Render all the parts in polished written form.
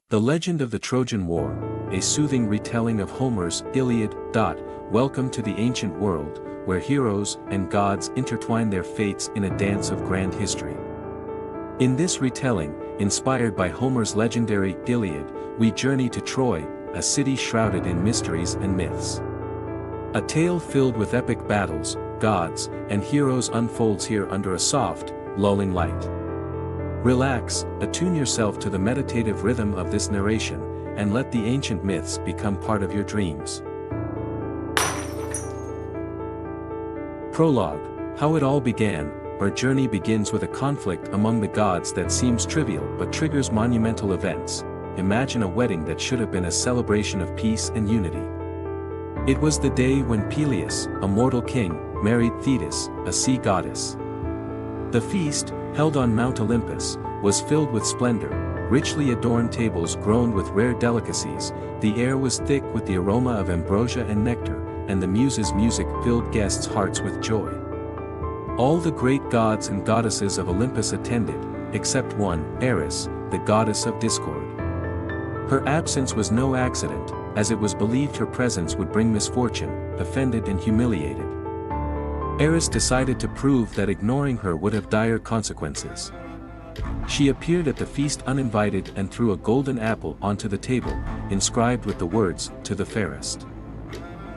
The Legend of the Trojan War, a soothing retelling of Homer's Iliad. Welcome to the ancient world, where heroes and gods intertwine their fates in a dance of grand history. In this retelling, inspired by Homer's legendary Iliad, we journey to Troy, a city shrouded in mysteries and myths. A tale filled with epic battles, gods, and heroes unfolds here under a soft, lulling light. Relax, attune yourself to the meditative rhythm of this narration, and let the ancient myths become part of your dreams. Prologue. How it all began. Our journey begins with a conflict among the gods that seems trivial but triggers monumental events. Imagine a wedding that should have been a celebration of peace and unity. It was the day when Peleus, a mortal king, married Thetis, a sea goddess. The feast, held on Mount Olympus, was filled with splendor. Richly adorned tables groaned with rare delicacies, the air was thick with the aroma of ambrosia and nectar, and the muses' music filled guests' hearts with joy. All the great gods and goddesses of Olympus attended, except one, Eris, the goddess of discord. Her absence was no accident, as it was believed her presence would bring misfortune, offended and humiliated. Eris decided to prove that ignoring her would have dire consequences. She appeared at the feast uninvited and threw a golden apple onto the table, inscribed with the words, "To the fairest."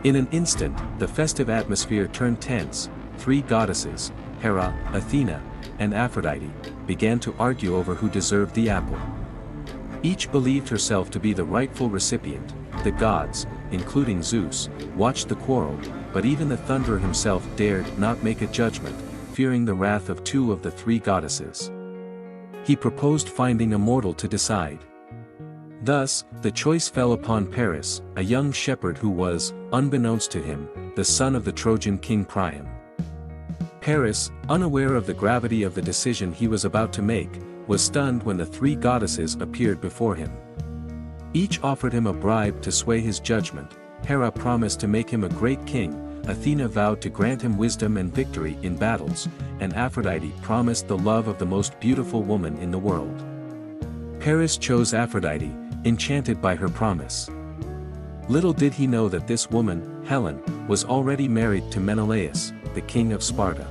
In an instant, the festive atmosphere turned tense. Three goddesses, Hera, Athena, and Aphrodite, began to argue over who deserved the apple. Each believed herself to be the rightful recipient. The gods, including Zeus, watched the quarrel, but even the Thunderer himself dared not make a judgment, fearing the wrath of two of the three goddesses. He proposed finding a mortal to decide. Thus, the choice fell upon Paris, a young shepherd who was, unbeknownst to him, the son of the Trojan king Priam. Paris, unaware of the gravity of the decision he was about to make, was stunned when the three goddesses appeared before him. Each offered him a bribe to sway his judgment. Hera promised to make him a great king, Athena vowed to grant him wisdom and victory in battles, and Aphrodite promised the love of the most beautiful woman in the world. Paris chose Aphrodite, enchanted by her promise. Little did he know that this woman, Helen, was already married to Menelaus, the king of Sparta.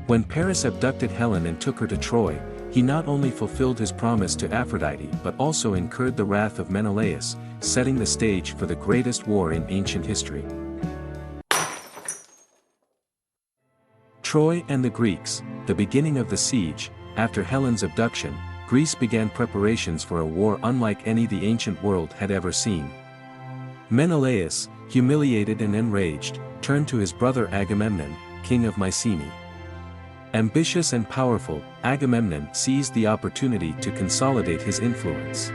When Paris abducted Helen and took her to Troy, he not only fulfilled his promise to Aphrodite but also incurred the wrath of Menelaus, setting the stage for the greatest war in ancient history. Troy and the Greeks. The beginning of the siege. After Helen's abduction, Greece began preparations for a war unlike any the ancient world had ever seen. Menelaus, humiliated and enraged, turned to his brother Agamemnon, king of Mycenae. Ambitious and powerful, Agamemnon seized the opportunity to consolidate his influence.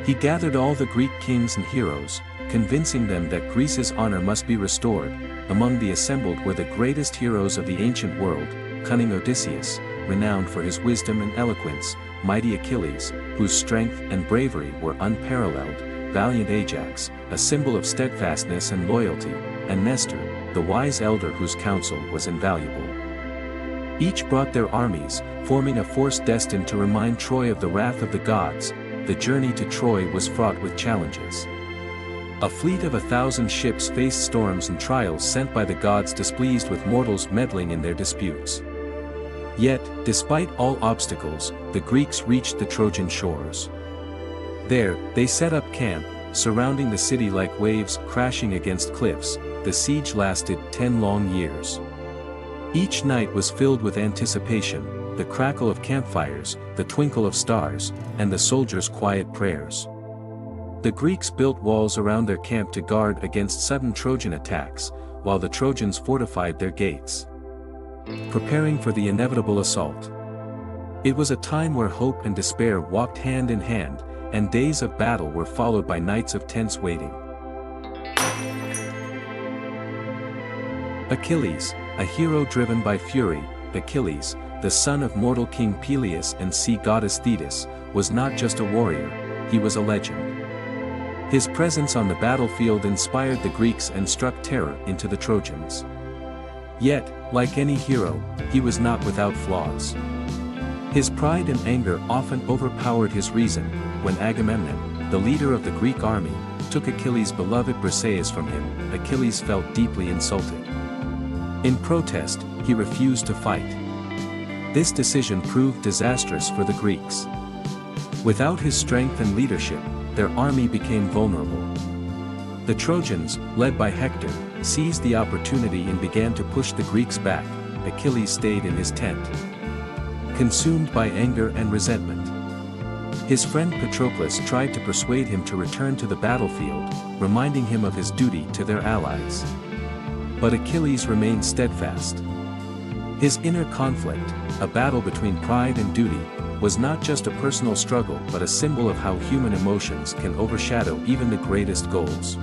He gathered all the Greek kings and heroes, convincing them that Greece's honor must be restored. Among the assembled were the greatest heroes of the ancient world, cunning Odysseus, renowned for his wisdom and eloquence, mighty Achilles, whose strength and bravery were unparalleled, valiant Ajax, a symbol of steadfastness and loyalty, and Nestor, the wise elder whose counsel was invaluable. Each brought their armies, forming a force destined to remind Troy of the wrath of the gods. The journey to Troy was fraught with challenges. A fleet of 1,000 ships faced storms and trials sent by the gods displeased with mortals meddling in their disputes. Yet, despite all obstacles, the Greeks reached the Trojan shores. There, they set up camp, surrounding the city like waves crashing against cliffs. The siege lasted 10 long years. Each night was filled with anticipation, the crackle of campfires, the twinkle of stars, and the soldiers' quiet prayers. The Greeks built walls around their camp to guard against sudden Trojan attacks, while the Trojans fortified their gates, preparing for the inevitable assault. It was a time where hope and despair walked hand in hand, and days of battle were followed by nights of tense waiting. Achilles, a hero driven by fury. Achilles, the son of mortal king Peleus and sea goddess Thetis, was not just a warrior, he was a legend. His presence on the battlefield inspired the Greeks and struck terror into the Trojans. Yet, like any hero, he was not without flaws. His pride and anger often overpowered his reason. When Agamemnon, the leader of the Greek army, took Achilles' beloved Briseis from him, Achilles felt deeply insulted. In protest, he refused to fight. This decision proved disastrous for the Greeks. Without his strength and leadership, their army became vulnerable. The Trojans, led by Hector, seized the opportunity and began to push the Greeks back. Achilles stayed in his tent, consumed by anger and resentment. His friend Patroclus tried to persuade him to return to the battlefield, reminding him of his duty to their allies. But Achilles remained steadfast. His inner conflict, a battle between pride and duty, was not just a personal struggle but a symbol of how human emotions can overshadow even the greatest goals.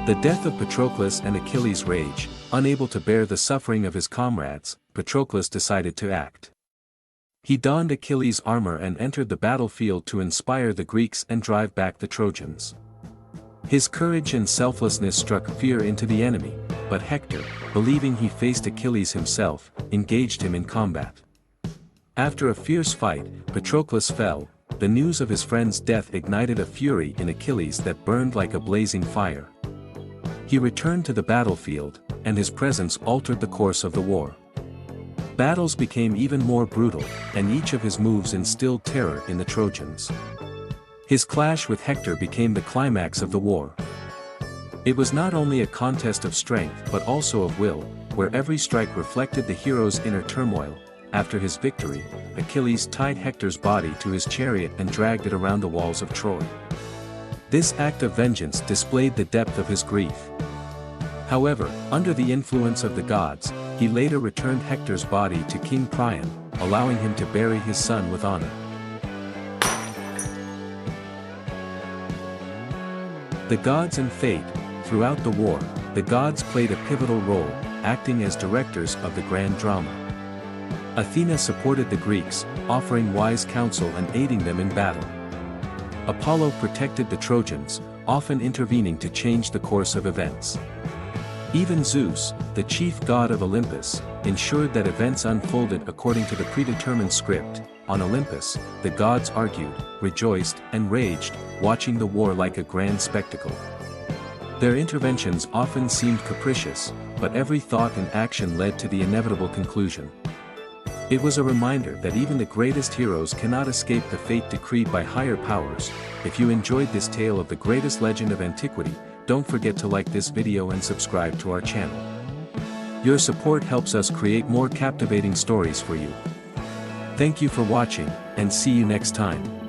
The death of Patroclus and Achilles' rage, unable to bear the suffering of his comrades, Patroclus decided to act. He donned Achilles' armor and entered the battlefield to inspire the Greeks and drive back the Trojans. His courage and selflessness struck fear into the enemy, but Hector, believing he faced Achilles himself, engaged him in combat. After a fierce fight, Patroclus fell. The news of his friend's death ignited a fury in Achilles that burned like a blazing fire. He returned to the battlefield, and his presence altered the course of the war. Battles became even more brutal, and each of his moves instilled terror in the Trojans. His clash with Hector became the climax of the war. It was not only a contest of strength but also of will, where every strike reflected the hero's inner turmoil. After his victory, Achilles tied Hector's body to his chariot and dragged it around the walls of Troy. This act of vengeance displayed the depth of his grief. However, under the influence of the gods, he later returned Hector's body to King Priam, allowing him to bury his son with honor. The gods and fate. Throughout the war, the gods played a pivotal role, acting as directors of the grand drama. Athena supported the Greeks, offering wise counsel and aiding them in battle. Apollo protected the Trojans, often intervening to change the course of events. Even Zeus, the chief god of Olympus, ensured that events unfolded according to the predetermined script. On Olympus, the gods argued, rejoiced, and raged, watching the war like a grand spectacle. Their interventions often seemed capricious, but every thought and action led to the inevitable conclusion. It was a reminder that even the greatest heroes cannot escape the fate decreed by higher powers. If you enjoyed this tale of the greatest legend of antiquity, don't forget to like this video and subscribe to our channel. Your support helps us create more captivating stories for you. Thank you for watching, and see you next time.